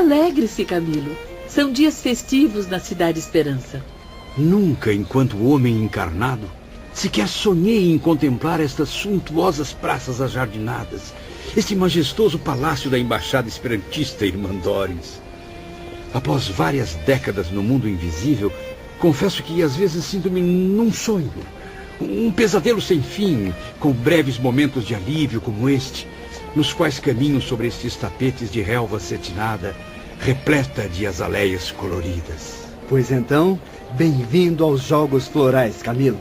Alegre-se, Camilo. São dias festivos na Cidade Esperança. Nunca, enquanto homem encarnado, sequer sonhei em contemplar estas suntuosas praças ajardinadas, este majestoso palácio da Embaixada Esperantista Irmandores. Após várias décadas no mundo invisível, confesso que às vezes sinto-me num sonho, um pesadelo sem fim, com breves momentos de alívio como este, nos quais caminho sobre estes tapetes de relva cetinada, repleta de azaleias coloridas. Pois então, bem-vindo aos Jogos Florais, Camilo.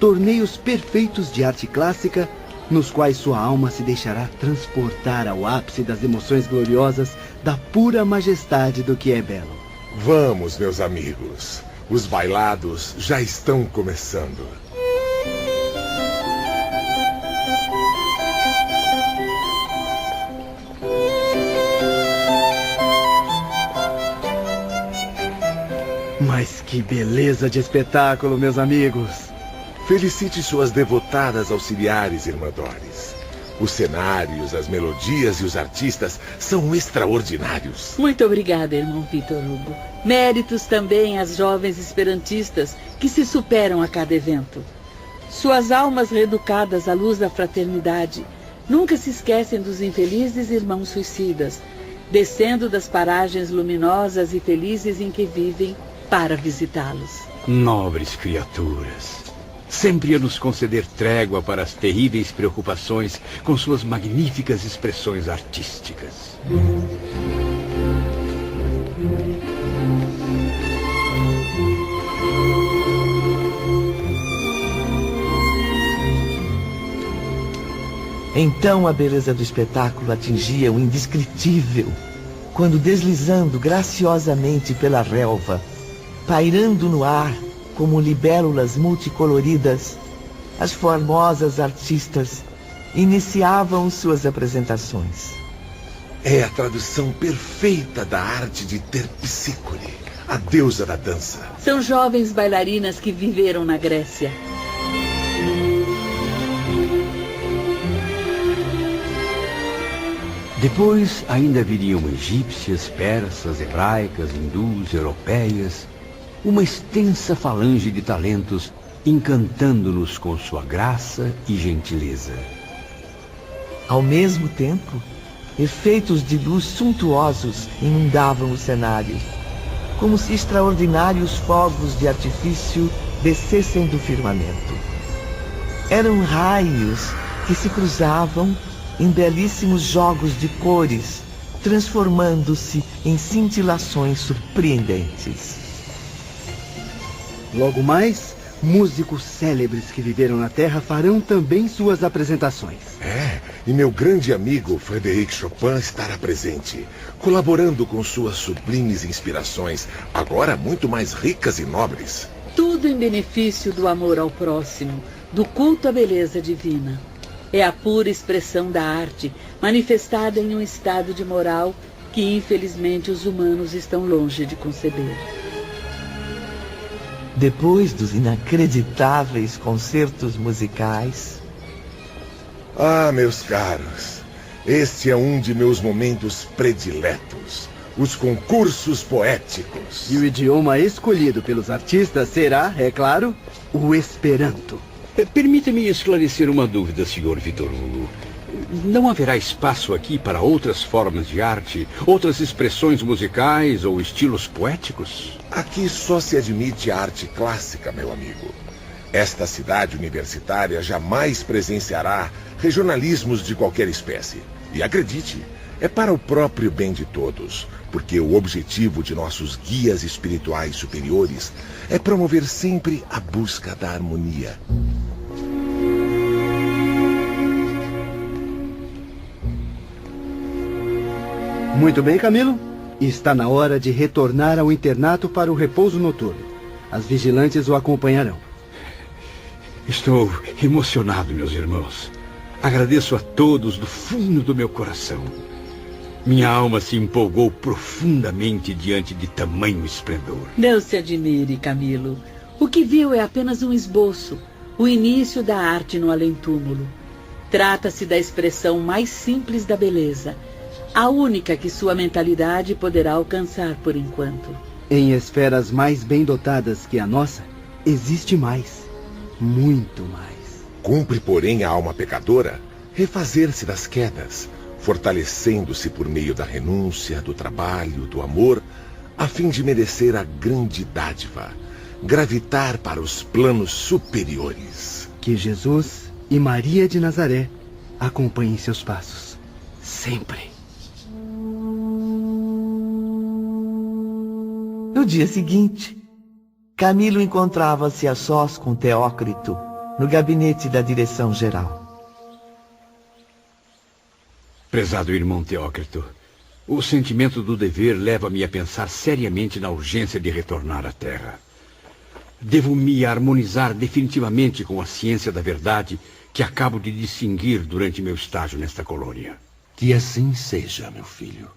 Torneios perfeitos de arte clássica, nos quais sua alma se deixará transportar ao ápice das emoções gloriosas da pura majestade do que é belo. Vamos, meus amigos. Os bailados já estão começando. Mas que beleza de espetáculo, meus amigos! Felicite suas devotadas auxiliares, Irmandores. Os cenários, as melodias e os artistas são extraordinários. Muito obrigada, irmão Vitor Hugo. Méritos também às jovens esperantistas que se superam a cada evento. Suas almas reeducadas à luz da fraternidade nunca se esquecem dos infelizes irmãos suicidas, descendo das paragens luminosas e felizes em que vivem para visitá-los. Nobres criaturas, sempre a nos conceder trégua para as terríveis preocupações com suas magníficas expressões artísticas. Então a beleza do espetáculo atingia o indescritível, quando deslizando graciosamente pela relva, pairando no ar como libélulas multicoloridas, as formosas artistas iniciavam suas apresentações. É a tradução perfeita da arte de Terpsícore, a deusa da dança. São jovens bailarinas que viveram na Grécia. Depois ainda viriam egípcias, persas, hebraicas, hindus, europeias, uma extensa falange de talentos encantando-nos com sua graça e gentileza. Ao mesmo tempo, efeitos de luz suntuosos inundavam o cenário, como se extraordinários fogos de artifício descessem do firmamento. Eram raios que se cruzavam em belíssimos jogos de cores, transformando-se em cintilações surpreendentes. Logo mais, músicos célebres que viveram na Terra farão também suas apresentações. E meu grande amigo Frédéric Chopin estará presente, colaborando com suas sublimes inspirações, agora muito mais ricas e nobres. Tudo em benefício do amor ao próximo, do culto à beleza divina. É a pura expressão da arte, manifestada em um estado de moral que, infelizmente, os humanos estão longe de conceber. Depois dos inacreditáveis concertos musicais... Ah, meus caros, este é um de meus momentos prediletos, os concursos poéticos. E o idioma escolhido pelos artistas será, é claro, o Esperanto. Permita-me esclarecer uma dúvida, Sr. Vitor Hugo. Não haverá espaço aqui para outras formas de arte, outras expressões musicais ou estilos poéticos? Aqui só se admite a arte clássica, meu amigo. Esta cidade universitária jamais presenciará regionalismos de qualquer espécie. E acredite, é para o próprio bem de todos, porque o objetivo de nossos guias espirituais superiores é promover sempre a busca da harmonia. Muito bem, Camilo. Está na hora de retornar ao internato para o repouso noturno. As vigilantes o acompanharão. Estou emocionado, meus irmãos. Agradeço a todos do fundo do meu coração. Minha alma se empolgou profundamente diante de tamanho esplendor. Não se admire, Camilo. O que viu é apenas um esboço, o início da arte no além-túmulo. Trata-se da expressão mais simples da beleza, A única que sua mentalidade poderá alcançar por enquanto. Em esferas mais bem dotadas que a nossa, existe mais. Muito mais. Cumpre, porém, a alma pecadora refazer-se das quedas, fortalecendo-se por meio da renúncia, do trabalho, do amor, a fim de merecer a grande dádiva, gravitar para os planos superiores. Que Jesus e Maria de Nazaré acompanhem seus passos. Sempre. No dia seguinte, Camilo encontrava-se a sós com Teócrito no gabinete da direção-geral. Prezado irmão Teócrito, o sentimento do dever leva-me a pensar seriamente na urgência de retornar à Terra. Devo me harmonizar definitivamente com a ciência da verdade que acabo de distinguir durante meu estágio nesta colônia. Que assim seja, meu filho.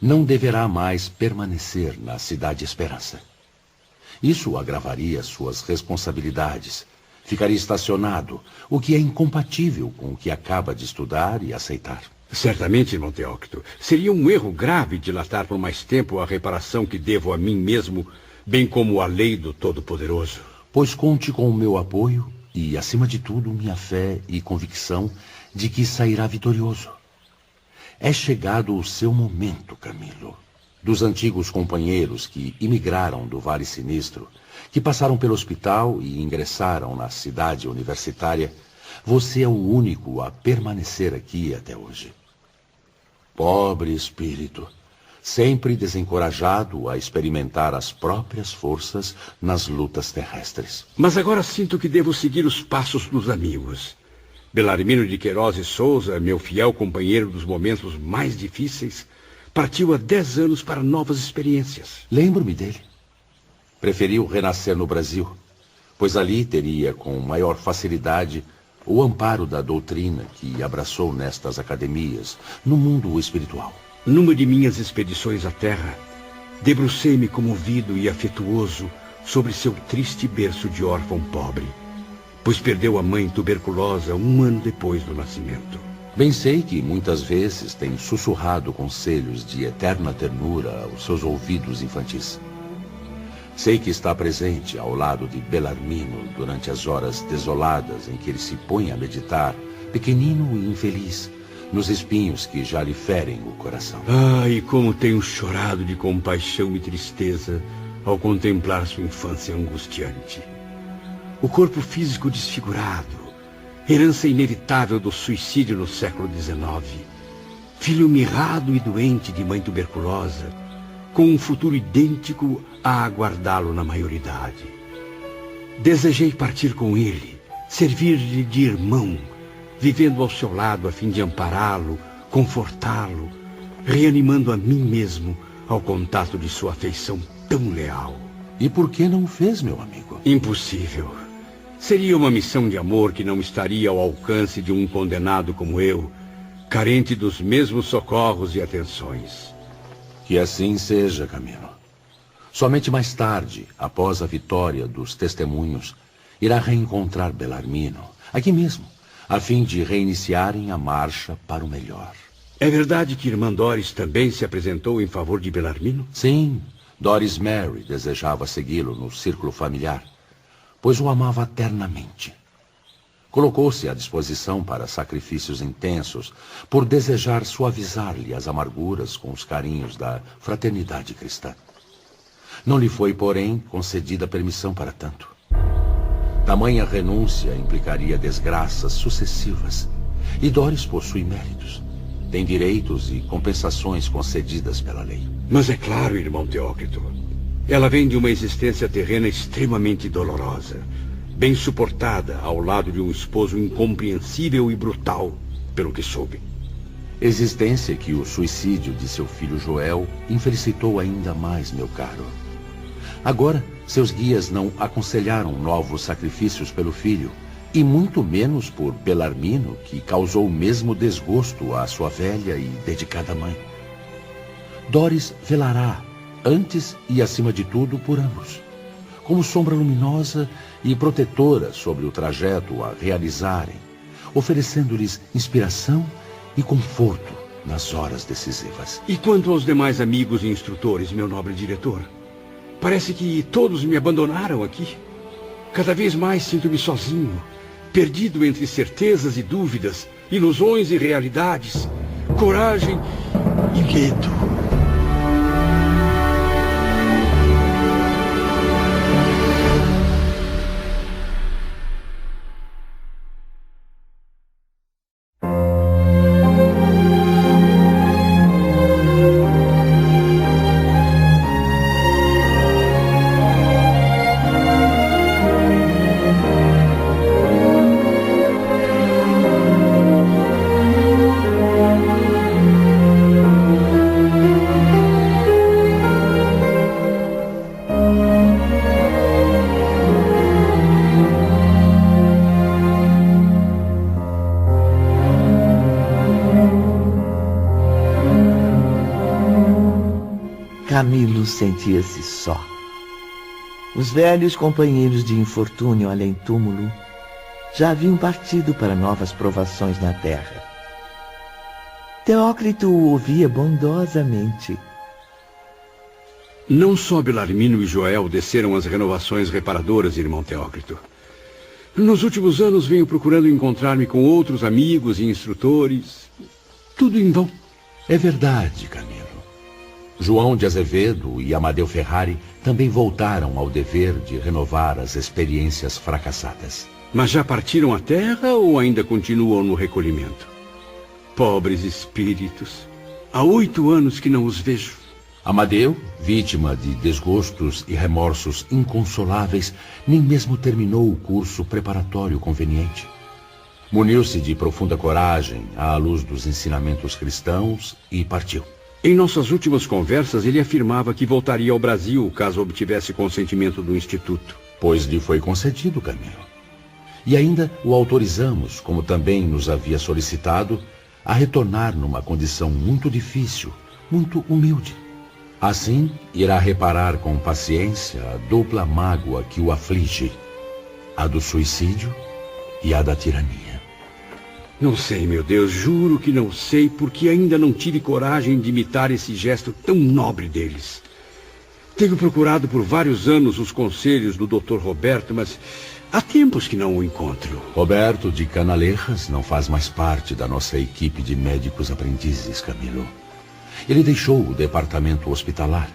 Não deverá mais permanecer na Cidade Esperança. Isso agravaria suas responsabilidades. Ficaria estacionado, o que é incompatível com o que acaba de estudar e aceitar. Certamente, irmão Teócrito. Seria um erro grave dilatar por mais tempo a reparação que devo a mim mesmo, bem como a lei do Todo-Poderoso. Pois conte com o meu apoio e, acima de tudo, minha fé e convicção de que sairá vitorioso. É chegado o seu momento, Camilo. Dos antigos companheiros que imigraram do Vale Sinistro, que passaram pelo hospital e ingressaram na cidade universitária, você é o único a permanecer aqui até hoje. Pobre espírito, sempre desencorajado a experimentar as próprias forças nas lutas terrestres. Mas agora sinto que devo seguir os passos dos amigos. Belarmino de Queiroz e Souza, meu fiel companheiro dos momentos mais difíceis, partiu há 10 anos para novas experiências. Lembro-me dele. Preferiu renascer no Brasil, pois ali teria com maior facilidade o amparo da doutrina que abraçou nestas academias, no mundo espiritual. Numa de minhas expedições à Terra, debrucei-me comovido e afetuoso sobre seu triste berço de órfão pobre, pois perdeu a mãe tuberculosa 1 ano depois do nascimento. Bem sei que muitas vezes tem sussurrado conselhos de eterna ternura aos seus ouvidos infantis. Sei que está presente ao lado de Belarmino durante as horas desoladas em que ele se põe a meditar, pequenino e infeliz, nos espinhos que já lhe ferem o coração. E como tenho chorado de compaixão e tristeza ao contemplar sua infância angustiante. O corpo físico desfigurado, herança inevitável do suicídio no século XIX, filho mirrado e doente de mãe tuberculosa, com um futuro idêntico a aguardá-lo na maioridade. Desejei partir com ele, servir-lhe de irmão, vivendo ao seu lado a fim de ampará-lo, confortá-lo, reanimando a mim mesmo ao contato de sua afeição tão leal. E por que não o fez, meu amigo? Impossível. Seria uma missão de amor que não estaria ao alcance de um condenado como eu, carente dos mesmos socorros e atenções. Que assim seja, Camilo. Somente mais tarde, após a vitória dos testemunhos, irá reencontrar Belarmino, aqui mesmo, a fim de reiniciarem a marcha para o melhor. É verdade que irmã Doris também se apresentou em favor de Belarmino? Sim, Doris Mary desejava segui-lo no círculo familiar, pois o amava ternamente. Colocou-se à disposição para sacrifícios intensos, por desejar suavizar-lhe as amarguras com os carinhos da fraternidade cristã. Não lhe foi, porém, concedida permissão para tanto. Tamanha renúncia implicaria desgraças sucessivas, e Doris possui méritos. Tem direitos e compensações concedidas pela lei. Mas é claro, irmão Teócrito, ela vem de uma existência terrena extremamente dolorosa, bem suportada ao lado de um esposo incompreensível e brutal, pelo que soube. Existência que o suicídio de seu filho Joel infelicitou ainda mais, meu caro. Agora, seus guias não aconselharam novos sacrifícios pelo filho, e muito menos por Belarmino, que causou o mesmo desgosto à sua velha e dedicada mãe. Doris velará, antes e acima de tudo, por ambos, como sombra luminosa e protetora sobre o trajeto a realizarem, oferecendo-lhes inspiração e conforto nas horas decisivas. E quanto aos demais amigos e instrutores, meu nobre diretor? Parece que todos me abandonaram aqui. Cada vez mais sinto-me sozinho, perdido entre certezas e dúvidas, ilusões e realidades, coragem e medo. Camilo sentia-se só. Os velhos companheiros de infortúnio além-túmulo já haviam partido para novas provações na terra. Teócrito o ouvia bondosamente. Não só Belarmino e Joel desceram as renovações reparadoras, irmão Teócrito. Nos últimos anos venho procurando encontrar-me com outros amigos e instrutores. Tudo em vão. É verdade, Camilo. João de Azevedo e Amadeu Ferrari também voltaram ao dever de renovar as experiências fracassadas. Mas já partiram à terra ou ainda continuam no recolhimento? Pobres espíritos. Há 8 anos que não os vejo. Amadeu, vítima de desgostos e remorsos inconsoláveis, nem mesmo terminou o curso preparatório conveniente. Muniu-se de profunda coragem à luz dos ensinamentos cristãos e partiu. Em nossas últimas conversas, ele afirmava que voltaria ao Brasil caso obtivesse consentimento do Instituto. Pois lhe foi concedido, Camilo. E ainda o autorizamos, como também nos havia solicitado, a retornar numa condição muito difícil, muito humilde. Assim, irá reparar com paciência a dupla mágoa que o aflige, a do suicídio e a da tirania. Não sei, meu Deus, juro que não sei, porque ainda não tive coragem de imitar esse gesto tão nobre deles. Tenho procurado por vários anos os conselhos do Dr. Roberto, mas há tempos que não o encontro. Roberto de Canalejas não faz mais parte da nossa equipe de médicos aprendizes, Camilo. Ele deixou o departamento hospitalar,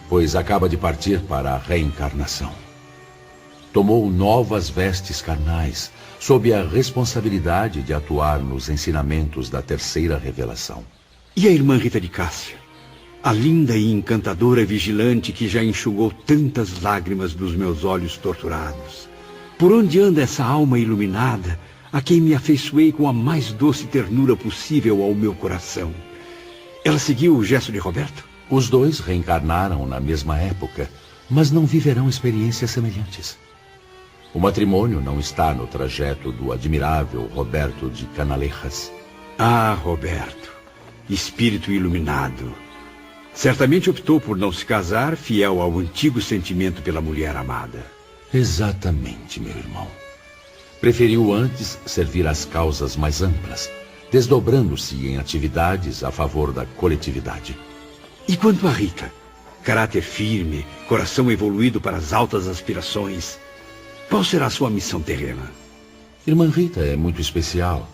pois acaba de partir para a reencarnação. Tomou novas vestes carnais, sob a responsabilidade de atuar nos ensinamentos da terceira revelação. E a irmã Rita de Cássia? A linda e encantadora vigilante que já enxugou tantas lágrimas dos meus olhos torturados. Por onde anda essa alma iluminada, a quem me afeiçoei com a mais doce ternura possível ao meu coração? Ela seguiu o gesto de Roberto? Os dois reencarnaram na mesma época, mas não viverão experiências semelhantes. O matrimônio não está no trajeto do admirável Roberto de Canalejas. Ah, Roberto, espírito iluminado. Certamente optou por não se casar, fiel ao antigo sentimento pela mulher amada. Exatamente, meu irmão. Preferiu antes servir às causas mais amplas, desdobrando-se em atividades a favor da coletividade. E quanto a Rita? Caráter firme, coração evoluído para as altas aspirações. Qual será a sua missão terrena? Irmã Rita é muito especial,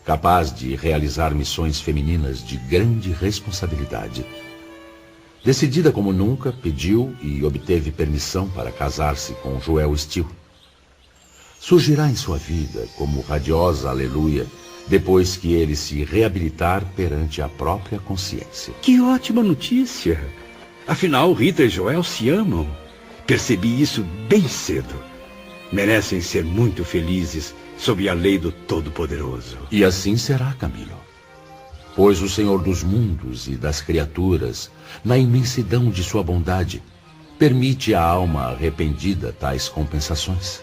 capaz de realizar missões femininas de grande responsabilidade. Decidida como nunca, pediu e obteve permissão para casar-se com Joel Steele. Surgirá em sua vida como radiosa aleluia, depois que ele se reabilitar perante a própria consciência. Que ótima notícia! Afinal, Rita e Joel se amam. Percebi isso bem cedo. Merecem ser muito felizes sob a lei do Todo-Poderoso. E assim será, Camilo. Pois o Senhor dos mundos e das criaturas, na imensidão de sua bondade, permite à alma arrependida tais compensações.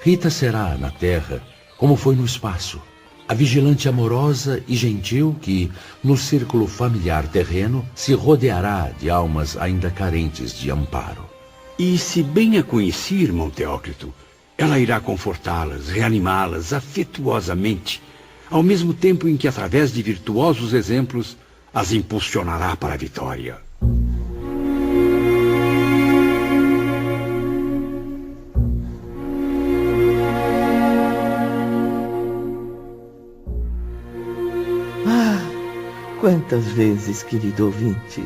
Rita será, na terra, como foi no espaço, a vigilante amorosa e gentil que, no círculo familiar terreno, se rodeará de almas ainda carentes de amparo. E se bem a conheci, irmão Teócrito, ela irá confortá-las, reanimá-las afetuosamente, ao mesmo tempo em que, através de virtuosos exemplos, as impulsionará para a vitória. Quantas vezes, querido ouvinte,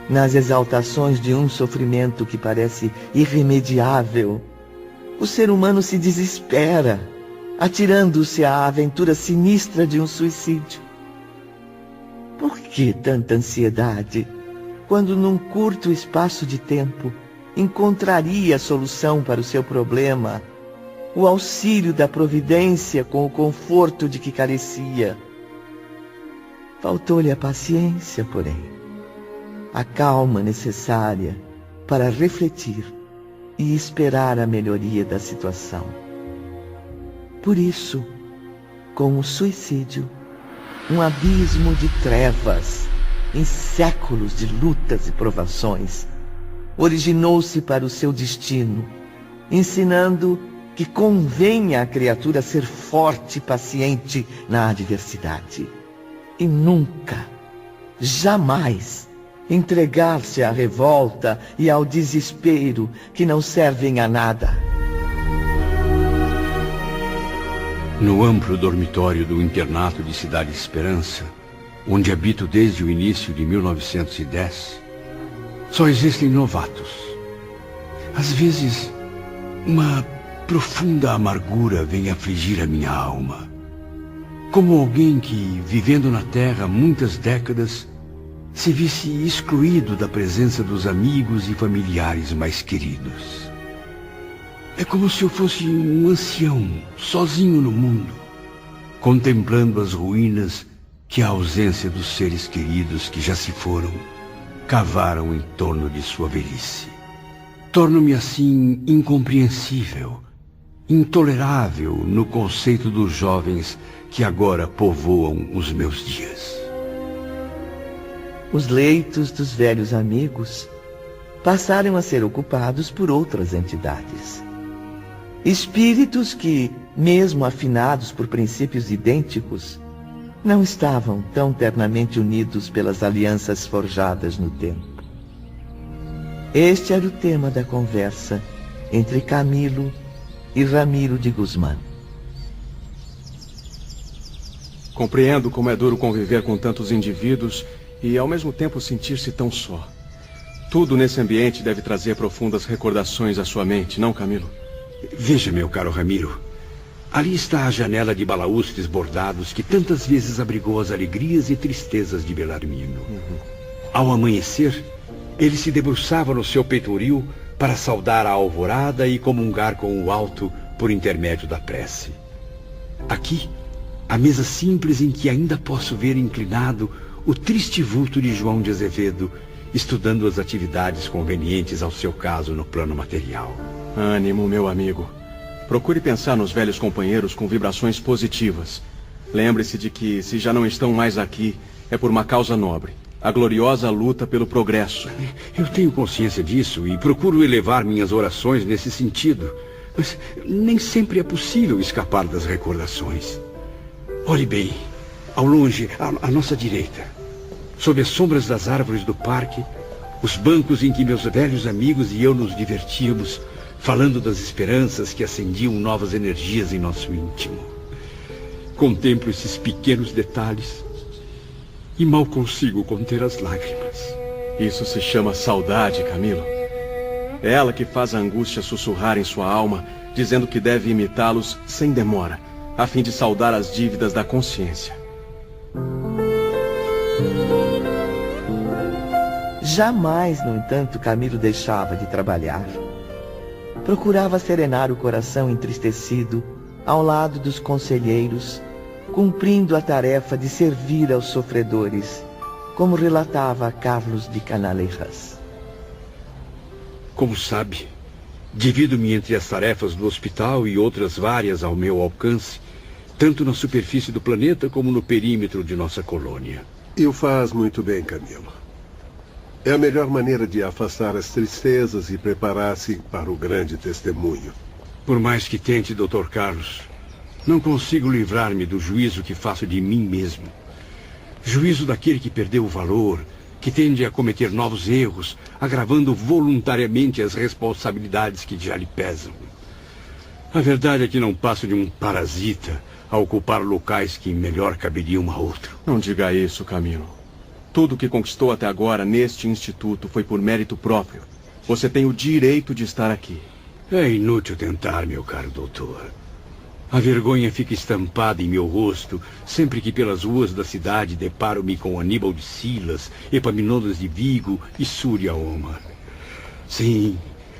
nas exaltações de um sofrimento que parece irremediável, o ser humano se desespera, atirando-se à aventura sinistra de um suicídio. Por que tanta ansiedade, quando num curto espaço de tempo encontraria a solução para o seu problema, o auxílio da providência com o conforto de que carecia? Faltou-lhe a paciência, porém, a calma necessária para refletir e esperar a melhoria da situação. Por isso, com o suicídio, um abismo de trevas, em séculos de lutas e provações, originou-se para o seu destino, ensinando que convém à criatura ser forte e paciente na adversidade. E nunca, jamais, entregar-se à revolta e ao desespero que não servem a nada. No amplo dormitório do internato de Cidade Esperança, onde habito desde o início de 1910, só existem novatos. Às vezes, uma profunda amargura vem afligir a minha alma. Como alguém que, vivendo na Terra muitas décadas, se visse excluído da presença dos amigos e familiares mais queridos. É como se eu fosse um ancião, sozinho no mundo, contemplando as ruínas que a ausência dos seres queridos que já se foram cavaram em torno de sua velhice. Torno-me assim incompreensível, intolerável no conceito dos jovens que agora povoam os meus dias. Os leitos dos velhos amigos passaram a ser ocupados por outras entidades. Espíritos que, mesmo afinados por princípios idênticos, não estavam tão ternamente unidos pelas alianças forjadas no tempo. Este era o tema da conversa entre Camilo e Ramiro de Guzmán. Compreendo como é duro conviver com tantos indivíduos e, ao mesmo tempo, sentir-se tão só. Tudo nesse ambiente deve trazer profundas recordações à sua mente, não, Camilo? Veja, meu caro Ramiro. Ali está a janela de balaústres bordados que tantas vezes abrigou as alegrias e tristezas de Belarmino. Ao amanhecer, ele se debruçava no seu peitoril para saudar a alvorada e comungar com o alto por intermédio da prece. Aqui, a mesa simples em que ainda posso ver inclinado o triste vulto de João de Azevedo, estudando as atividades convenientes ao seu caso no plano material. Ânimo, meu amigo. Procure pensar nos velhos companheiros com vibrações positivas. Lembre-se de que, se já não estão mais aqui, é por uma causa nobre. A gloriosa luta pelo progresso. Eu tenho consciência disso e procuro elevar minhas orações nesse sentido. Mas nem sempre é possível escapar das recordações. Olhe bem, ao longe, à nossa direita, sob as sombras das árvores do parque, os bancos em que meus velhos amigos e eu nos divertíamos, falando das esperanças que acendiam novas energias em nosso íntimo. Contemplo esses pequenos detalhes e mal consigo conter as lágrimas. Isso se chama saudade, Camilo. É ela que faz a angústia sussurrar em sua alma, dizendo que deve imitá-los sem demora, a fim de saldar as dívidas da consciência. Jamais, no entanto, Camilo deixava de trabalhar. Procurava serenar o coração entristecido ao lado dos conselheiros, cumprindo a tarefa de servir aos sofredores, como relatava a Carlos de Canalejas. Como sabe, divido-me entre as tarefas do hospital e outras várias ao meu alcance, tanto na superfície do planeta como no perímetro de nossa colônia. E o faz muito bem, Camilo. É a melhor maneira de afastar as tristezas e preparar-se para o grande testemunho. Por mais que tente, Dr. Carlos, Não consigo livrar-me do juízo que faço de mim mesmo. Juízo daquele que perdeu o valor, que tende a cometer novos erros, agravando voluntariamente as responsabilidades que já lhe pesam. A verdade é que não passo de um parasita a ocupar locais que melhor caberiam a outro. Não diga isso, Camilo. Tudo que conquistou até agora neste instituto foi por mérito próprio. Você tem o direito de estar aqui. É inútil tentar, meu caro doutor. A vergonha fica estampada em meu rosto sempre que pelas ruas da cidade deparo-me com Aníbal de Silas, Epaminondas de Vigo e Súria Omar. Sim,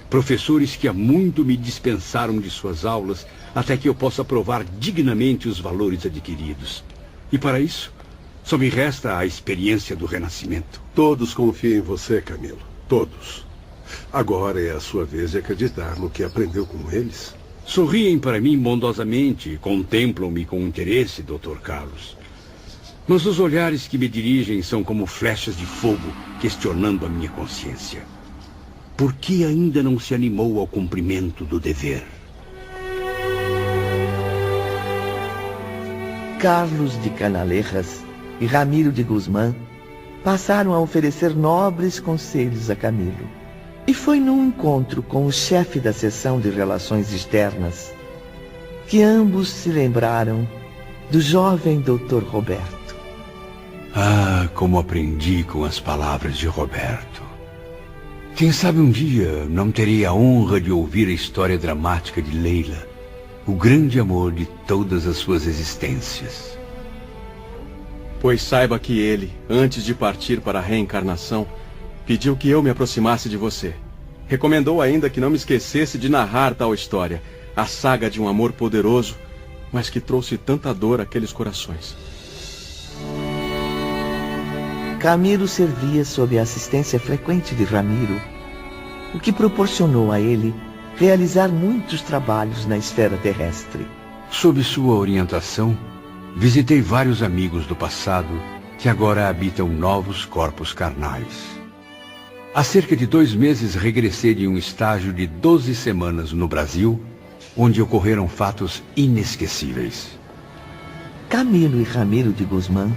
professores que há muito me dispensaram de suas aulas até que eu possa provar dignamente os valores adquiridos. E para isso, só me resta a experiência do Renascimento. Todos confiam em você, Camilo. Todos. Agora é a sua vez de acreditar no que aprendeu com eles. Sorriem para mim bondosamente, contemplam-me com interesse, Dr. Carlos. Mas os olhares que me dirigem são como flechas de fogo, questionando a minha consciência. Por que ainda não se animou ao cumprimento do dever? Carlos de Canalejas e Ramiro de Guzmán passaram a oferecer nobres conselhos a Camilo. E foi num encontro com o chefe da seção de relações externas que ambos se lembraram do jovem Dr. Roberto. Ah, como aprendi com as palavras de Roberto. Quem sabe um dia não terei a honra de ouvir a história dramática de Leila, o grande amor de todas as suas existências. Pois saiba que ele, antes de partir para a reencarnação, pediu que eu me aproximasse de você. Recomendou ainda que não me esquecesse de narrar tal história, a saga de um amor poderoso, mas que trouxe tanta dor àqueles corações. Camilo servia sob a assistência frequente de Ramiro, o que proporcionou a ele realizar muitos trabalhos na esfera terrestre. Sob sua orientação, visitei vários amigos do passado que agora habitam novos corpos carnais. Há cerca de 2 meses regressei de um estágio de 12 semanas no Brasil, onde ocorreram fatos inesquecíveis. Camilo e Ramiro de Guzmán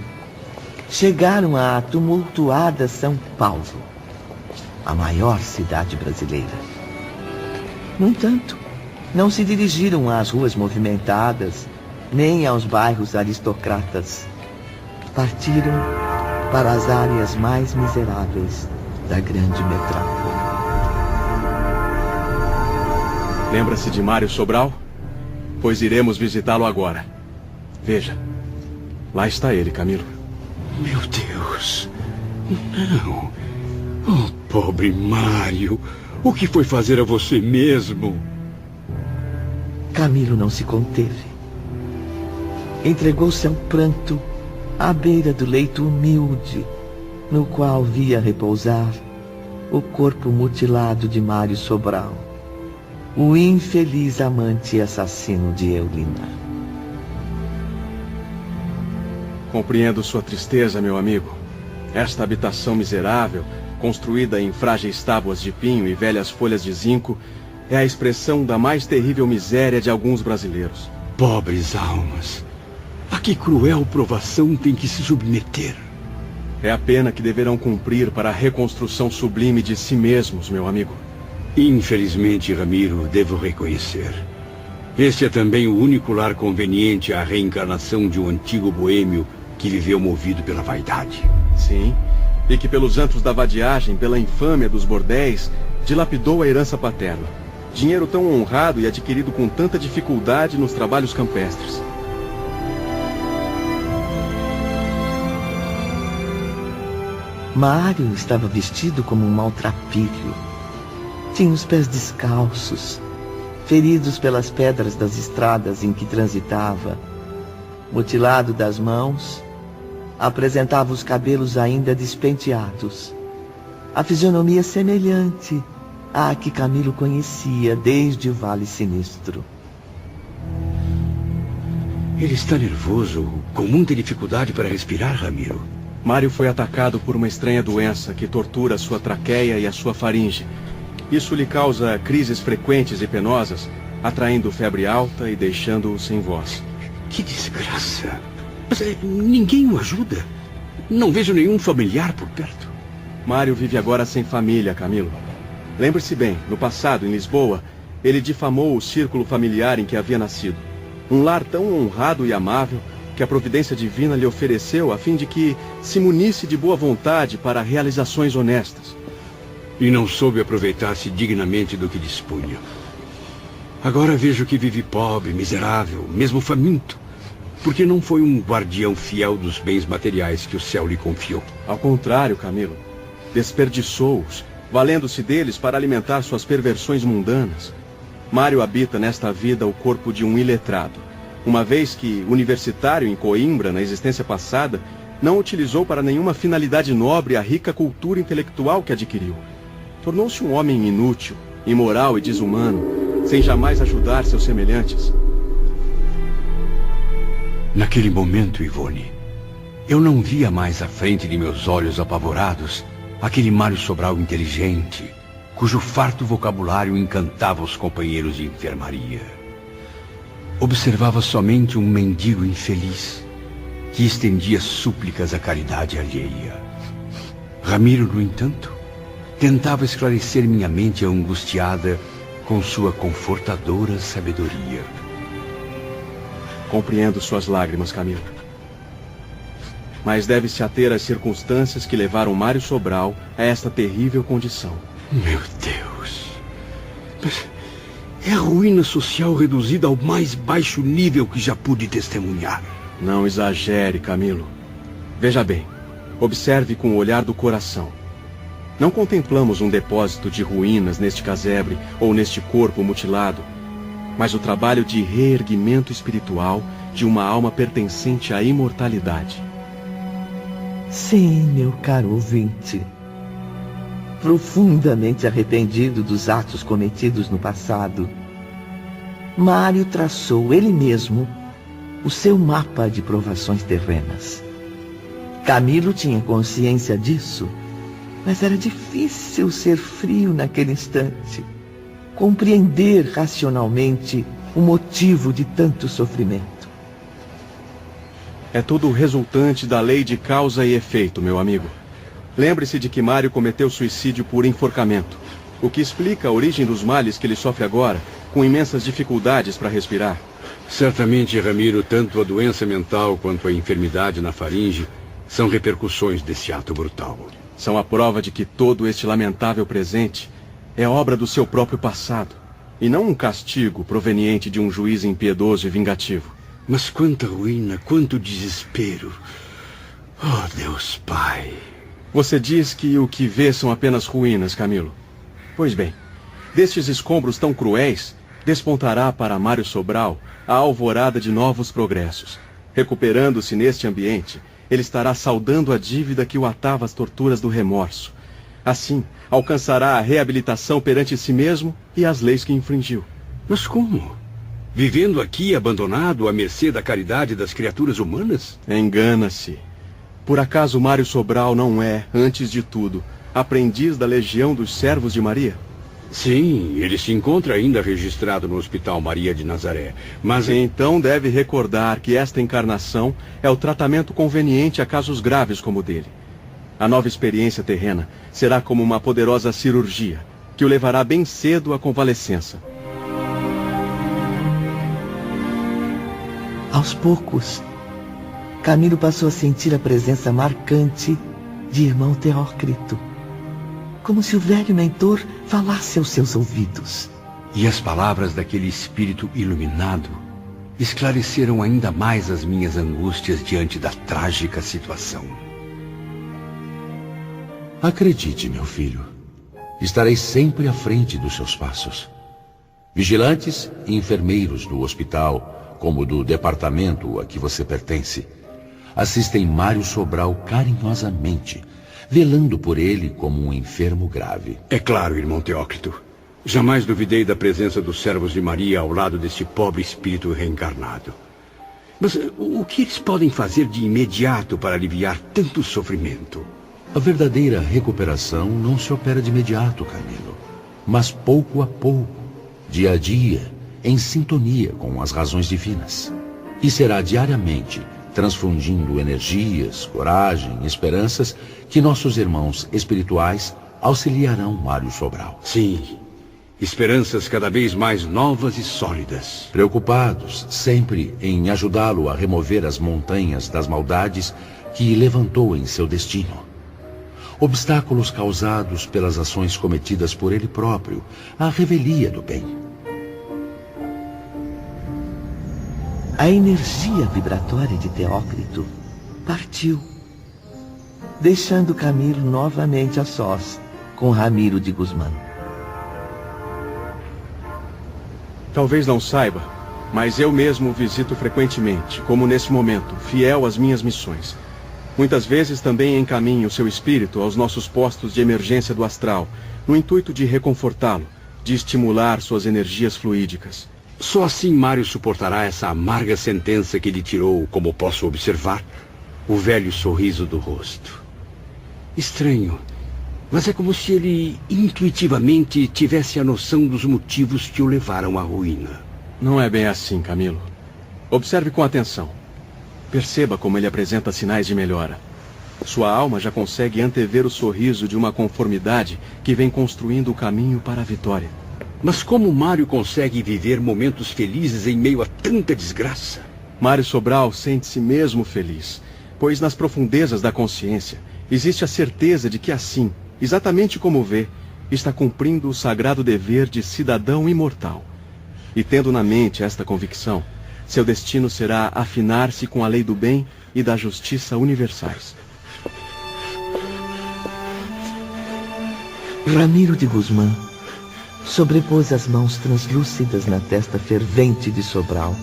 chegaram à tumultuada São Paulo, a maior cidade brasileira. No entanto, não se dirigiram às ruas movimentadas, nem aos bairros aristocratas. Partiram para as áreas mais miseráveis da grande metrópole. Lembra-se de Mário Sobral? Pois iremos visitá-lo agora. Veja, lá está ele, Camilo. Meu Deus, não. Oh, pobre Mário, o que foi fazer a você mesmo? Camilo não se conteve. Entregou-se ao pranto à beira do leito humilde, no qual via repousar o corpo mutilado de Mário Sobral, o infeliz amante e assassino de Eulina. Compreendo sua tristeza, meu amigo. Esta habitação miserável, construída em frágeis tábuas de pinho e velhas folhas de zinco, é a expressão da mais terrível miséria de alguns brasileiros. Pobres almas, a que cruel provação tem que se submeter? É a pena que deverão cumprir para a reconstrução sublime de si mesmos, meu amigo. Infelizmente, Ramiro, devo reconhecer. Este é também o único lar conveniente à reencarnação de um antigo boêmio que viveu movido pela vaidade. Sim, e que pelos antros da vadiagem, pela infâmia dos bordéis, dilapidou a herança paterna. Dinheiro tão honrado e adquirido com tanta dificuldade nos trabalhos campestres. Mário estava vestido como um maltrapilho. Tinha os pés descalços, feridos pelas pedras das estradas em que transitava. Mutilado das mãos, apresentava os cabelos ainda despenteados. A fisionomia semelhante à que Camilo conhecia desde o Vale Sinistro. Ele está nervoso, com muita dificuldade para respirar, Ramiro. Mário foi atacado por uma estranha doença que tortura a sua traqueia e a sua faringe. Isso lhe causa crises frequentes e penosas, atraindo febre alta e deixando-o sem voz. Que desgraça. Mas ninguém o ajuda. Não vejo nenhum familiar por perto. Mário vive agora sem família, Camilo. Lembre-se bem, no passado, em Lisboa, ele difamou o círculo familiar em que havia nascido. Um lar tão honrado e amável que a providência divina lhe ofereceu a fim de que se munisse de boa vontade para realizações honestas. E não soube aproveitar-se dignamente do que dispunha. Agora vejo que vive pobre, miserável, mesmo faminto, porque não foi um guardião fiel dos bens materiais que o céu lhe confiou. Ao contrário, Camilo, desperdiçou-os, valendo-se deles para alimentar suas perversões mundanas. Mário habita nesta vida o corpo de um iletrado, uma vez que, universitário em Coimbra, na existência passada, não utilizou para nenhuma finalidade nobre a rica cultura intelectual que adquiriu. Tornou-se um homem inútil, imoral e desumano, sem jamais ajudar seus semelhantes. Naquele momento, Ivone, eu não via mais à frente de meus olhos apavorados aquele Mário Sobral inteligente, cujo farto vocabulário encantava os companheiros de enfermaria. Observava somente um mendigo infeliz que estendia súplicas à caridade alheia. Ramiro, no entanto, tentava esclarecer minha mente angustiada com sua confortadora sabedoria. Compreendo suas lágrimas, Camilo. Mas deve-se ater às circunstâncias que levaram Mário Sobral a esta terrível condição. Meu Deus! Mas é a ruína social reduzida ao mais baixo nível que já pude testemunhar. Não exagere, Camilo. Veja bem, observe com o olhar do coração. Não contemplamos um depósito de ruínas neste casebre ou neste corpo mutilado, mas o trabalho de reerguimento espiritual de uma alma pertencente à imortalidade. Sim, meu caro ouvinte. Profundamente arrependido dos atos cometidos no passado, Mário traçou ele mesmo o seu mapa de provações terrenas. Camilo tinha consciência disso, mas era difícil ser frio naquele instante, compreender racionalmente o motivo de tanto sofrimento. É tudo resultante da lei de causa e efeito, meu amigo. Lembre-se de que Mário cometeu suicídio por enforcamento, o que explica a origem dos males que ele sofre agora, com imensas dificuldades para respirar. Certamente, Ramiro, tanto a doença mental quanto a enfermidade na faringe são repercussões desse ato brutal. São a prova de que todo este lamentável presente é obra do seu próprio passado, e não um castigo proveniente de um juiz impiedoso e vingativo. Mas quanta ruína, quanto desespero. Oh, Deus Pai. Você diz que o que vê são apenas ruínas, Camilo. Pois bem, destes escombros tão cruéis, despontará para Mário Sobral a alvorada de novos progressos. Recuperando-se neste ambiente, ele estará saldando a dívida que o atava às torturas do remorso. Assim, alcançará a reabilitação perante si mesmo e as leis que infringiu. Mas como? Vivendo aqui abandonado à mercê da caridade das criaturas humanas? Engana-se. Por acaso Mário Sobral não é, antes de tudo, aprendiz da Legião dos Servos de Maria? Sim, ele se encontra ainda registrado no Hospital Maria de Nazaré, mas... Então deve recordar que esta encarnação é o tratamento conveniente a casos graves como o dele. A nova experiência terrena será como uma poderosa cirurgia, que o levará bem cedo à convalescença. Aos poucos, Camilo passou a sentir a presença marcante de irmão Teócrito, como se o velho mentor falasse aos seus ouvidos. E as palavras daquele espírito iluminado esclareceram ainda mais as minhas angústias diante da trágica situação. Acredite, meu filho, estarei sempre à frente dos seus passos. Vigilantes e enfermeiros do hospital, como do departamento a que você pertence, assistem Mário Sobral carinhosamente, velando por ele como um enfermo grave. É claro, irmão Teócrito. Jamais duvidei da presença dos servos de Maria ao lado deste pobre espírito reencarnado. Mas o que eles podem fazer de imediato para aliviar tanto sofrimento? A verdadeira recuperação não se opera de imediato, Camilo, mas pouco a pouco, dia a dia, em sintonia com as razões divinas. E será diariamente, transfundindo energias, coragem, esperanças, que nossos irmãos espirituais auxiliarão Mário Sobral. Sim, esperanças cada vez mais novas e sólidas. Preocupados sempre em ajudá-lo a remover as montanhas das maldades que levantou em seu destino. Obstáculos causados pelas ações cometidas por ele próprio, à revelia do bem. A energia vibratória de Teócrito partiu, deixando Camilo novamente a sós com Ramiro de Guzmán. Talvez não saiba, mas eu mesmo o visito frequentemente, como nesse momento, fiel às minhas missões. Muitas vezes também encaminho seu espírito aos nossos postos de emergência do astral, no intuito de reconfortá-lo, de estimular suas energias fluídicas. Só assim Mário suportará essa amarga sentença que lhe tirou, como posso observar, o velho sorriso do rosto. Estranho, mas é como se ele intuitivamente tivesse a noção dos motivos que o levaram à ruína. Não é bem assim, Camilo. Observe com atenção. Perceba como ele apresenta sinais de melhora. Sua alma já consegue antever o sorriso de uma conformidade que vem construindo o caminho para a vitória. Mas como Mário consegue viver momentos felizes em meio a tanta desgraça? Mário Sobral sente-se mesmo feliz, pois nas profundezas da consciência existe a certeza de que assim, exatamente como vê, está cumprindo o sagrado dever de cidadão imortal. E tendo na mente esta convicção, seu destino será afinar-se com a lei do bem e da justiça universais. Ramiro de Guzmán sobrepôs as mãos translúcidas na testa fervente de Sobral,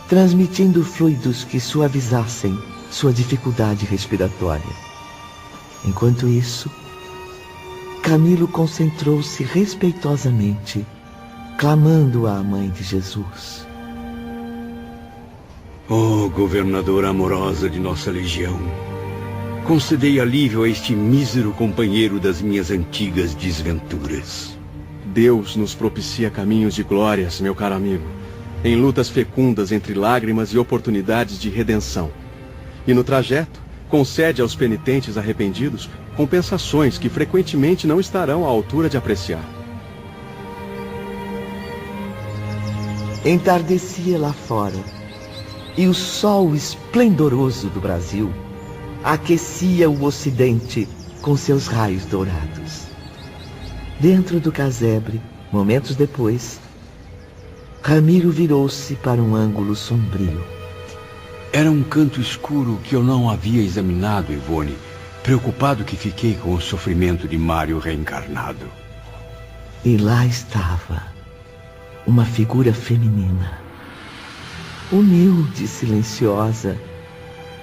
transmitindo fluidos que suavizassem sua dificuldade respiratória. Enquanto isso, Camilo concentrou-se respeitosamente, clamando à Mãe de Jesus. Oh, governadora amorosa de nossa legião, concedei alívio a este mísero companheiro das minhas antigas desventuras. Deus nos propicia caminhos de glórias, meu caro amigo, em lutas fecundas entre lágrimas e oportunidades de redenção. E no trajeto, concede aos penitentes arrependidos compensações que frequentemente não estarão à altura de apreciar. Entardecia lá fora, e o sol esplendoroso do Brasil aquecia o ocidente com seus raios dourados. Dentro do casebre, momentos depois, Ramiro virou-se para um ângulo sombrio. Era um canto escuro que eu não havia examinado, Ivone, preocupado que fiquei com o sofrimento de Mário reencarnado. E lá estava uma figura feminina, humilde e silenciosa,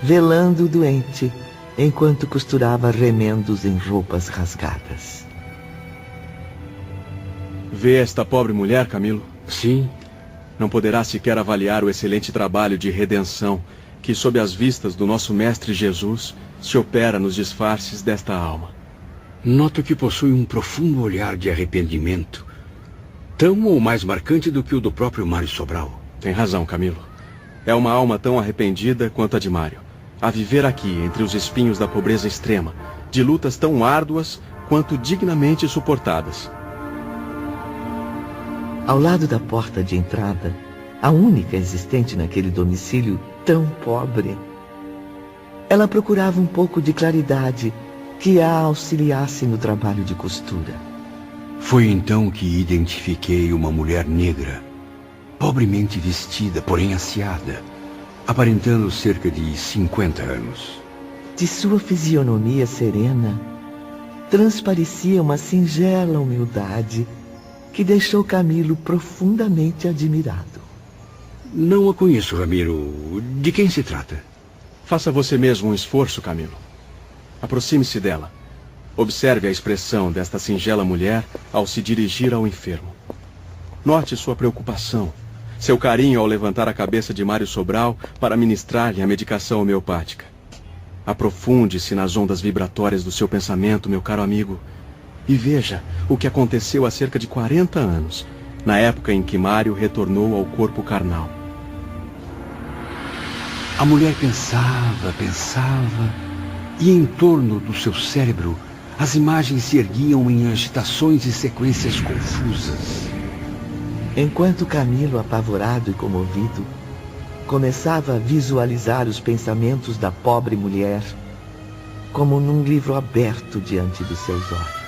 velando o doente enquanto costurava remendos em roupas rasgadas. Vê esta pobre mulher, Camilo? Sim. Não poderá sequer avaliar o excelente trabalho de redenção que, sob as vistas do nosso Mestre Jesus, se opera nos disfarces desta alma. Noto que possui um profundo olhar de arrependimento, tão ou mais marcante do que o do próprio Mário Sobral. Tem razão, Camilo. É uma alma tão arrependida quanto a de Mário, a viver aqui entre os espinhos da pobreza extrema, de lutas tão árduas quanto dignamente suportadas. Ao lado da porta de entrada, a única existente naquele domicílio tão pobre, ela procurava um pouco de claridade que a auxiliasse no trabalho de costura. Foi então que identifiquei uma mulher negra, pobremente vestida, porém asseada, aparentando cerca de 50 anos. De sua fisionomia serena, transparecia uma singela humildade que deixou Camilo profundamente admirado. Não a conheço, Ramiro. De quem se trata? Faça você mesmo um esforço, Camilo. Aproxime-se dela. Observe a expressão desta singela mulher ao se dirigir ao enfermo. Note sua preocupação, seu carinho ao levantar a cabeça de Mário Sobral para ministrar-lhe a medicação homeopática. Aprofunde-se nas ondas vibratórias do seu pensamento, meu caro amigo, e veja o que aconteceu há cerca de 40 anos, na época em que Mário retornou ao corpo carnal. A mulher pensava, e em torno do seu cérebro as imagens se erguiam em agitações e sequências confusas. Enquanto Camilo, apavorado e comovido, começava a visualizar os pensamentos da pobre mulher, como num livro aberto diante dos seus olhos.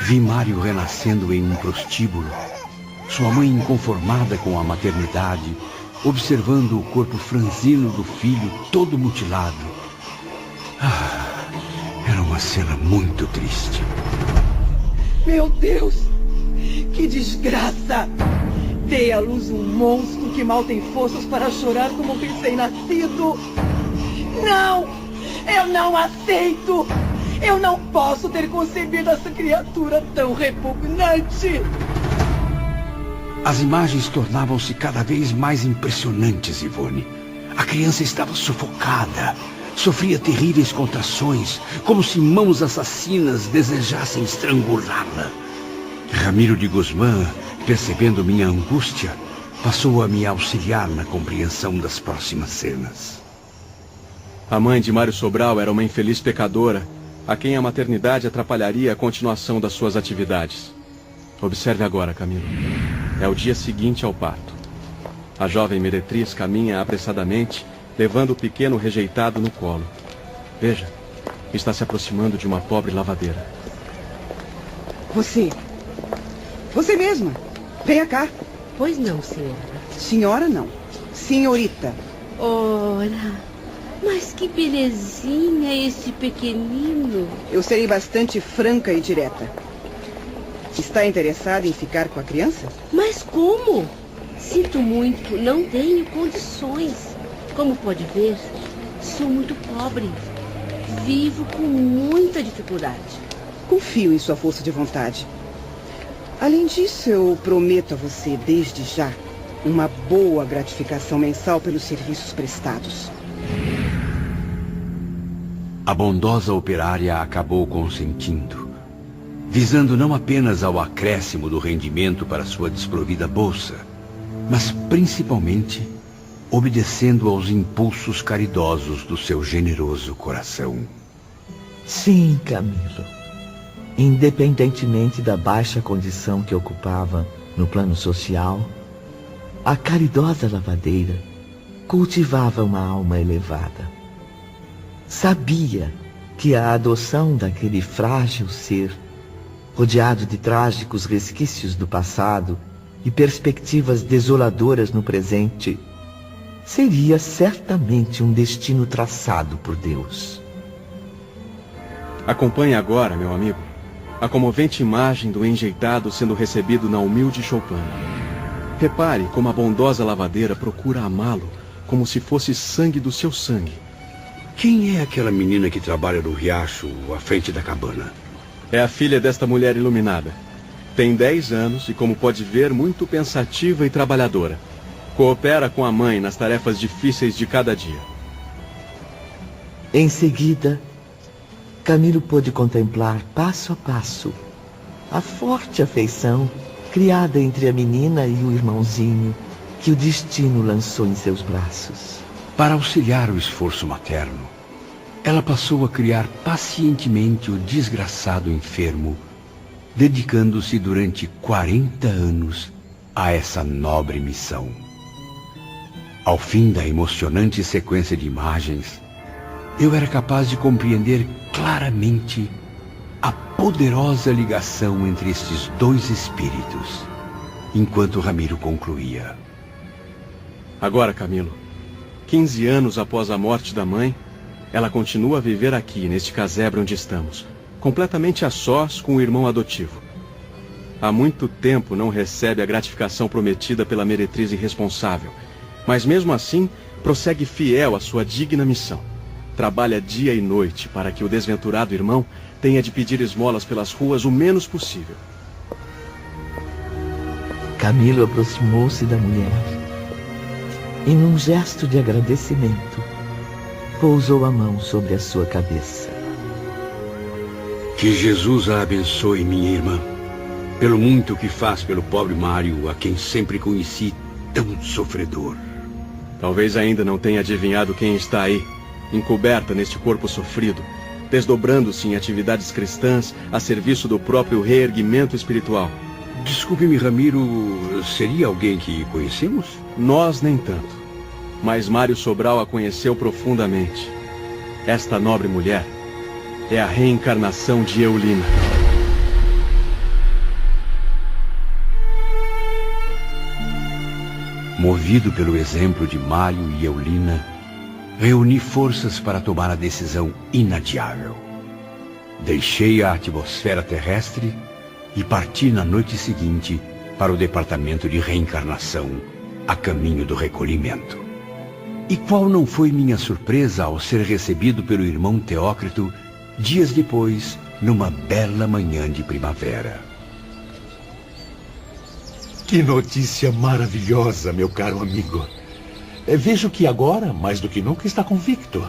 Vi Mário renascendo em um prostíbulo, sua mãe inconformada com a maternidade, observando o corpo franzino do filho todo mutilado. Era uma cena muito triste. Meu Deus! Que desgraça! Dei à luz um monstro que mal tem forças para chorar como um recém-nascido. Não! Eu não aceito! Eu não posso ter concebido essa criatura tão repugnante! As imagens tornavam-se cada vez mais impressionantes, Ivone. A criança estava sufocada. Sofria terríveis contrações, como se mãos assassinas desejassem estrangulá-la. Ramiro de Guzmán, percebendo minha angústia, passou a me auxiliar na compreensão das próximas cenas. A mãe de Mário Sobral era uma infeliz pecadora, a quem a maternidade atrapalharia a continuação das suas atividades. Observe agora, Camilo. É o dia seguinte ao parto. A jovem meretriz caminha apressadamente, levando o pequeno rejeitado no colo. Veja, está se aproximando de uma pobre lavadeira. Você mesma. Venha cá. Pois não, senhora. Senhora não. Senhorita. Ora, mas que belezinha esse pequenino. Eu serei bastante franca e direta. Está interessada em ficar com a criança? Mas como? Sinto muito, não tenho condições. Como pode ver, sou muito pobre. Vivo com muita dificuldade. Confio em sua força de vontade. Além disso, eu prometo a você, desde já, uma boa gratificação mensal pelos serviços prestados. A bondosa operária acabou consentindo, visando não apenas ao acréscimo do rendimento para sua desprovida bolsa, mas principalmente obedecendo aos impulsos caridosos do seu generoso coração. Sim, Camilo. Independentemente da baixa condição que ocupava no plano social, a caridosa lavadeira cultivava uma alma elevada. Sabia que a adoção daquele frágil ser, rodeado de trágicos resquícios do passado e perspectivas desoladoras no presente, seria certamente um destino traçado por Deus. Acompanhe agora, meu amigo, a comovente imagem do enjeitado sendo recebido na humilde choupana. Repare como a bondosa lavadeira procura amá-lo como se fosse sangue do seu sangue. Quem é aquela menina que trabalha no riacho à frente da cabana? É a filha desta mulher iluminada. Tem 10 anos e, como pode ver, muito pensativa e trabalhadora. Coopera com a mãe nas tarefas difíceis de cada dia. Em seguida, Camilo pôde contemplar, passo a passo, a forte afeição criada entre a menina e o irmãozinho que o destino lançou em seus braços. Para auxiliar o esforço materno, ela passou a criar pacientemente o desgraçado enfermo, dedicando-se durante 40 anos a essa nobre missão. Ao fim da emocionante sequência de imagens, eu era capaz de compreender claramente a poderosa ligação entre estes dois espíritos, enquanto Ramiro concluía. Agora, Camilo, 15 anos após a morte da mãe, ela continua a viver aqui, neste casebre onde estamos, completamente a sós com o irmão adotivo. Há muito tempo não recebe a gratificação prometida pela meretriz irresponsável, mas mesmo assim prossegue fiel à sua digna missão. Trabalha dia e noite para que o desventurado irmão tenha de pedir esmolas pelas ruas o menos possível. Camilo aproximou-se da mulher e, num gesto de agradecimento, pousou a mão sobre a sua cabeça. Que Jesus a abençoe, minha irmã, pelo muito que faz pelo pobre Mário, a quem sempre conheci tão sofredor. Talvez ainda não tenha adivinhado quem está aí, encoberta neste corpo sofrido, desdobrando-se em atividades cristãs a serviço do próprio reerguimento espiritual. Desculpe-me, Ramiro, seria alguém que conhecemos? Nós nem tanto, mas Mário Sobral a conheceu profundamente. Esta nobre mulher é a reencarnação de Eulina. Movido pelo exemplo de Mário e Eulina, reuni forças para tomar a decisão inadiável. Deixei a atmosfera terrestre e parti na noite seguinte para o departamento de reencarnação, a caminho do recolhimento. E qual não foi minha surpresa ao ser recebido pelo irmão Teócrito dias depois, numa bela manhã de primavera. Que notícia maravilhosa, meu caro amigo. Vejo que agora, mais do que nunca, está convicto.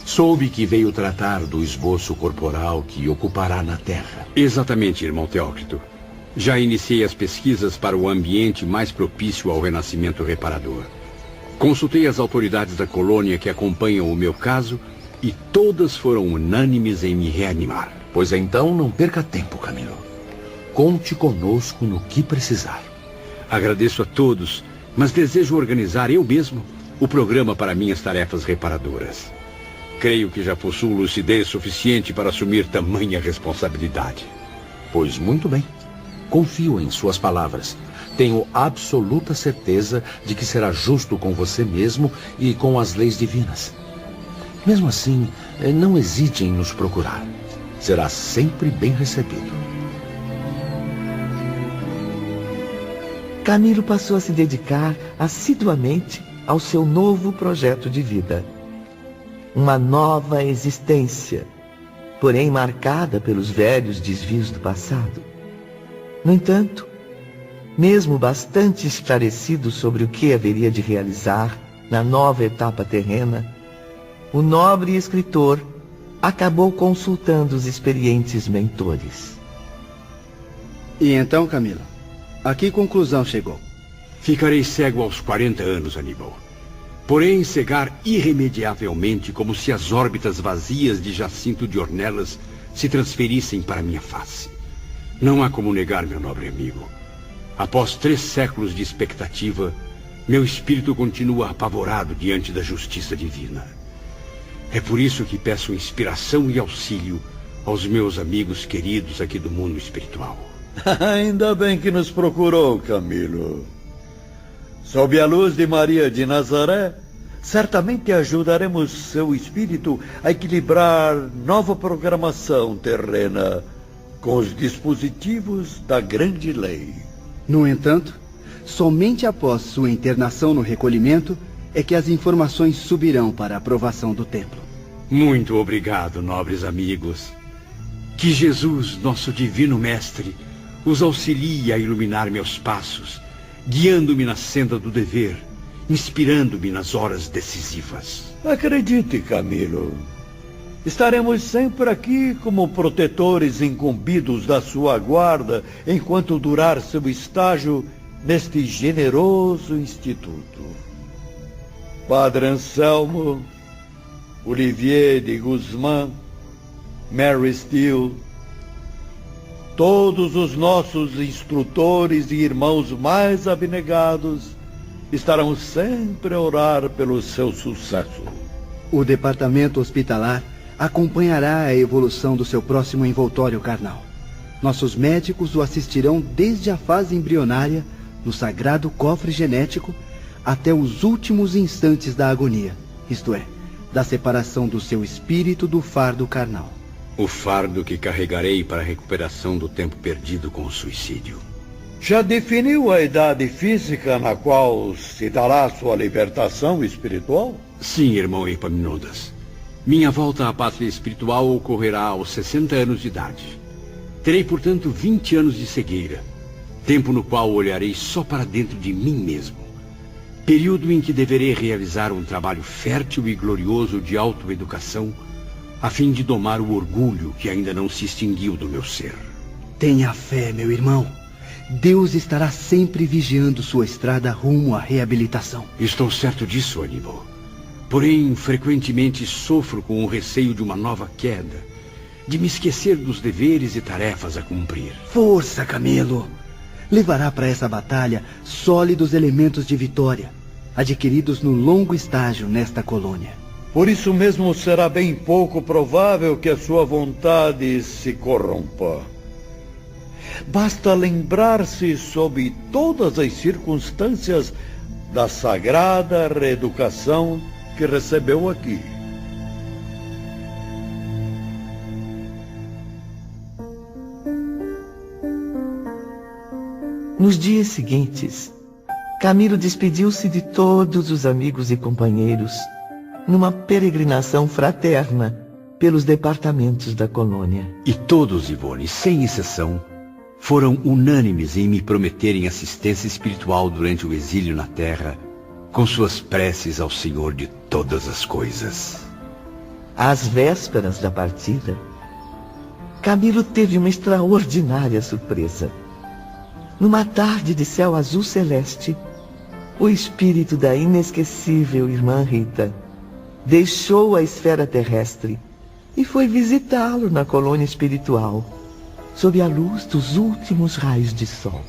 Soube que veio tratar do esboço corporal que ocupará na Terra. Exatamente, irmão Teócrito. Já iniciei as pesquisas para o ambiente mais propício ao renascimento reparador. Consultei as autoridades da colônia que acompanham o meu caso e todas foram unânimes em me reanimar. Pois então não perca tempo, Camilo. Conte conosco no que precisar. Agradeço a todos, mas desejo organizar eu mesmo o programa para minhas tarefas reparadoras. Creio que já possuo lucidez suficiente para assumir tamanha responsabilidade. Pois muito bem. Confio em suas palavras. Tenho absoluta certeza de que será justo com você mesmo e com as leis divinas. Mesmo assim, não hesite em nos procurar. Será sempre bem recebido. Camilo passou a se dedicar assiduamente ao seu novo projeto de vida. Uma nova existência, porém marcada pelos velhos desvios do passado. No entanto, mesmo bastante esclarecido sobre o que haveria de realizar na nova etapa terrena, o nobre escritor acabou consultando os experientes mentores. E então, Camilo, a que conclusão chegou? Ficarei cego aos 40 anos, Aníbal. Porém, cegar irremediavelmente, como se as órbitas vazias de Jacinto de Ornelas se transferissem para minha face. Não há como negar, meu nobre amigo. Após 3 séculos de expectativa, meu espírito continua apavorado diante da justiça divina. É por isso que peço inspiração e auxílio aos meus amigos queridos aqui do mundo espiritual. Ainda bem que nos procurou, Camilo. Sob a luz de Maria de Nazaré, certamente ajudaremos seu espírito a equilibrar nova programação terrena com os dispositivos da grande lei. No entanto, somente após sua internação no recolhimento é que as informações subirão para a aprovação do templo. Muito obrigado, nobres amigos. Que Jesus, nosso divino mestre, os auxilie a iluminar meus passos, guiando-me na senda do dever, inspirando-me nas horas decisivas. Acredite, Camilo. Estaremos sempre aqui como protetores incumbidos da sua guarda enquanto durar seu estágio neste generoso instituto. Padre Anselmo, Olivier de Guzmán, Mary Steele, todos os nossos instrutores e irmãos mais abnegados estarão sempre a orar pelo seu sucesso. O departamento hospitalar acompanhará a evolução do seu próximo envoltório carnal. Nossos médicos o assistirão desde a fase embrionária, no sagrado cofre genético, até os últimos instantes da agonia, isto é, da separação do seu espírito do fardo carnal. O fardo que carregarei para a recuperação do tempo perdido com o suicídio. Já definiu a idade física na qual se dará sua libertação espiritual? Sim, irmão Epaminondas. Minha volta à pátria espiritual ocorrerá aos 60 anos de idade. Terei, portanto, 20 anos de cegueira, tempo no qual olharei só para dentro de mim mesmo. Período em que deverei realizar um trabalho fértil e glorioso de autoeducação, a fim de domar o orgulho que ainda não se extinguiu do meu ser. Tenha fé, meu irmão. Deus estará sempre vigiando sua estrada rumo à reabilitação. Estou certo disso, Aníbal. Porém, frequentemente sofro com o receio de uma nova queda, de me esquecer dos deveres e tarefas a cumprir. Força, Camilo! Levará para essa batalha sólidos elementos de vitória, adquiridos no longo estágio nesta colônia. Por isso mesmo será bem pouco provável que a sua vontade se corrompa. Basta lembrar-se, sob todas as circunstâncias, da sagrada reeducação que recebeu aqui. Nos dias seguintes, Camilo despediu-se de todos os amigos e companheiros numa peregrinação fraterna pelos departamentos da colônia. E todos, Ivone, sem exceção, foram unânimes em me prometerem assistência espiritual durante o exílio na terra, com suas preces ao Senhor de todas as coisas. Às vésperas da partida, Camilo teve uma extraordinária surpresa. Numa tarde de céu azul celeste, o espírito da inesquecível irmã Rita deixou a esfera terrestre e foi visitá-lo na colônia espiritual, sob a luz dos últimos raios de sol.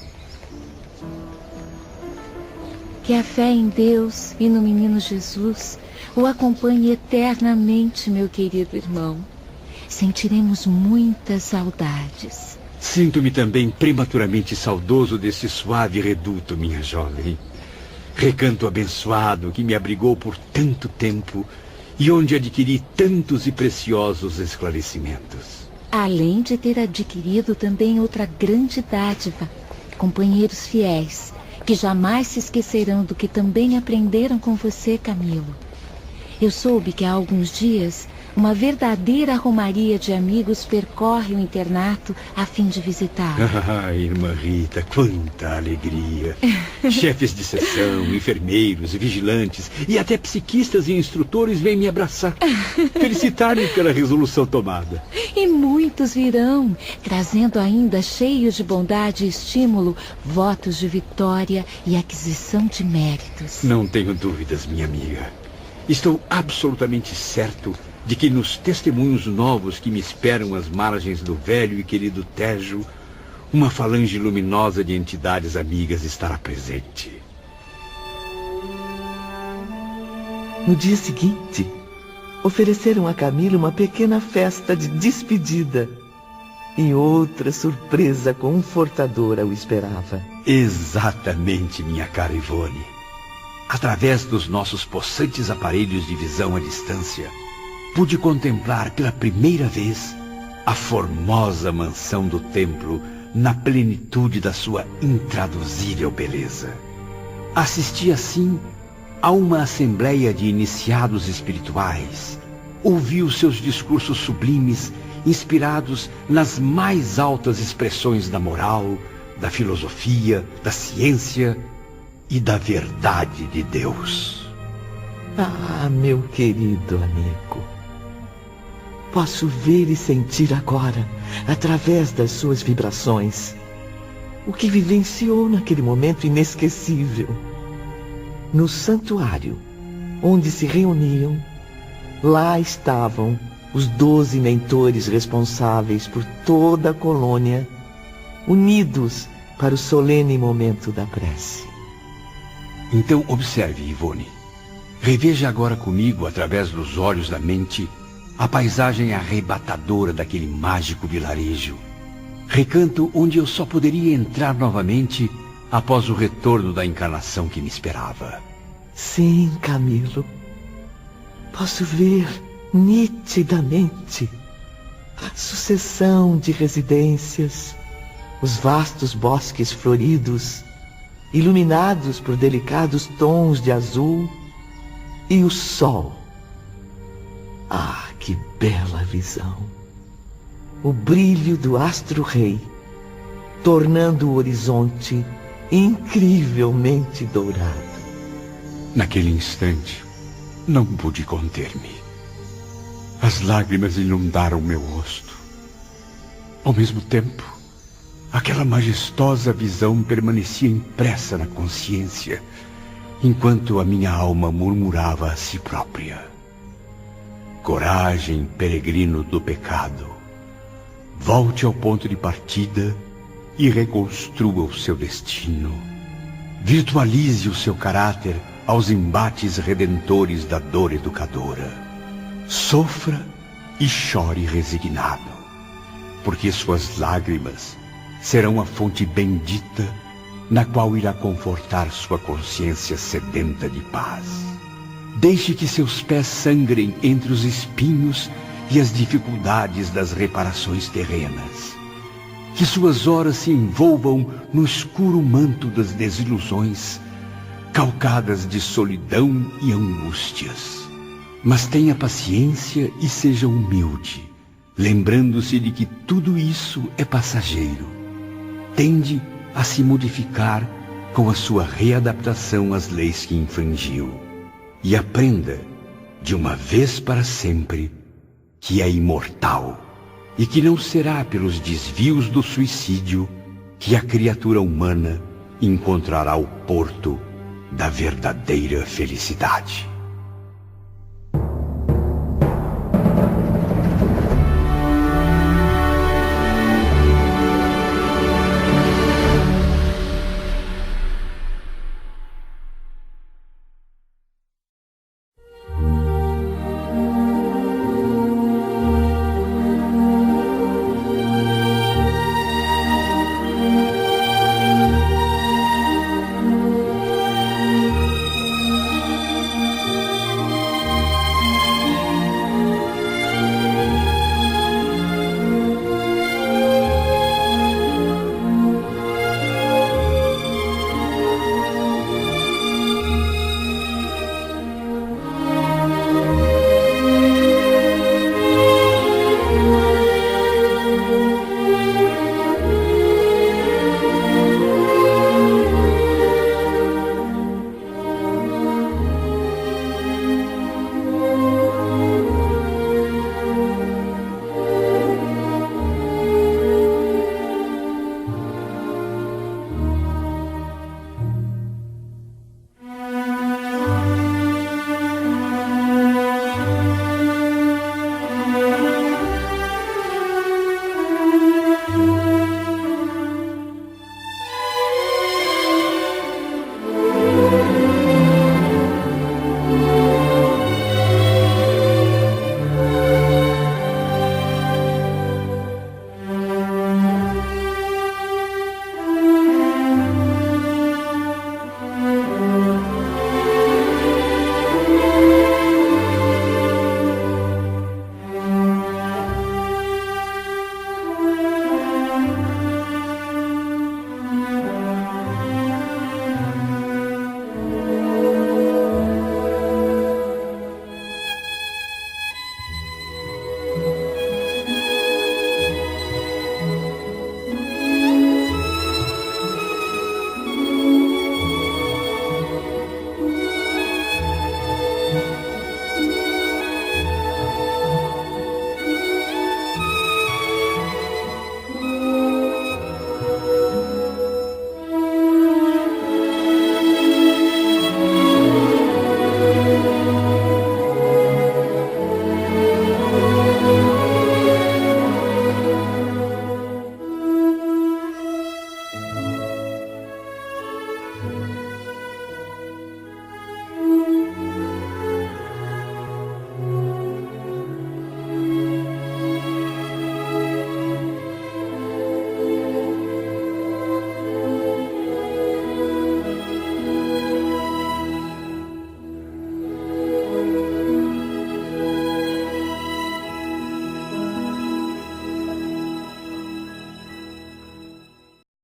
Que a fé em Deus e no menino Jesus o acompanhe eternamente, meu querido irmão. Sentiremos muitas saudades. Sinto-me também prematuramente saudoso desse suave reduto, minha jovem. Recanto abençoado que me abrigou por tanto tempo e onde adquiri tantos e preciosos esclarecimentos. Além de ter adquirido também outra grande dádiva, companheiros fiéis, que jamais se esquecerão do que também aprenderam com você, Camilo. Eu soube que há alguns dias uma verdadeira romaria de amigos percorre o internato a fim de visitá-lo. Ah, irmã Rita, quanta alegria! Chefes de seção, enfermeiros e vigilantes, e até psiquistas e instrutores vêm me abraçar, felicitar-me pela resolução tomada. E muitos virão, trazendo ainda, cheios de bondade e estímulo, votos de vitória e aquisição de méritos. Não tenho dúvidas, minha amiga. Estou absolutamente certo de que nos testemunhos novos que me esperam às margens do velho e querido Tejo, uma falange luminosa de entidades amigas estará presente. No dia seguinte, ofereceram a Camilo uma pequena festa de despedida e outra surpresa confortadora o esperava. Exatamente, minha cara Ivone. Através dos nossos possantes aparelhos de visão à distância, pude contemplar pela primeira vez a formosa mansão do templo na plenitude da sua intraduzível beleza. Assisti assim a uma assembleia de iniciados espirituais. Ouvi os seus discursos sublimes, inspirados nas mais altas expressões da moral, da filosofia, da ciência e da verdade de Deus. Ah, meu querido amigo, posso ver e sentir agora, através das suas vibrações, o que vivenciou naquele momento inesquecível. No santuário, onde se reuniam, lá estavam os 12 mentores responsáveis por toda a colônia, unidos para o solene momento da prece. Então observe, Ivone. Reveja agora comigo, através dos olhos da mente, a paisagem arrebatadora daquele mágico vilarejo. Recanto onde eu só poderia entrar novamente após o retorno da encarnação que me esperava. Sim, Camilo. Posso ver nitidamente a sucessão de residências, os vastos bosques floridos, iluminados por delicados tons de azul, e o sol. Ah, que bela visão! O brilho do astro-rei, tornando o horizonte incrivelmente dourado. Naquele instante, não pude conter-me. As lágrimas inundaram meu rosto. Ao mesmo tempo, Aquela majestosa visão permanecia impressa na consciência, enquanto a minha alma murmurava a si própria: coragem, peregrino do pecado, volte ao ponto de partida e reconstrua o seu destino. Virtualize o seu caráter aos embates redentores da dor educadora. Sofra e chore resignado, porque suas lágrimas serão a fonte bendita na qual irá confortar sua consciência sedenta de paz. Deixe que seus pés sangrem entre os espinhos e as dificuldades das reparações terrenas. Que suas horas se envolvam no escuro manto das desilusões, calcadas de solidão e angústias. Mas tenha paciência e seja humilde, lembrando-se de que tudo isso é passageiro. Tende a se modificar com a sua readaptação às leis que infringiu. E aprenda, de uma vez para sempre, que é imortal e que não será pelos desvios do suicídio que a criatura humana encontrará o porto da verdadeira felicidade.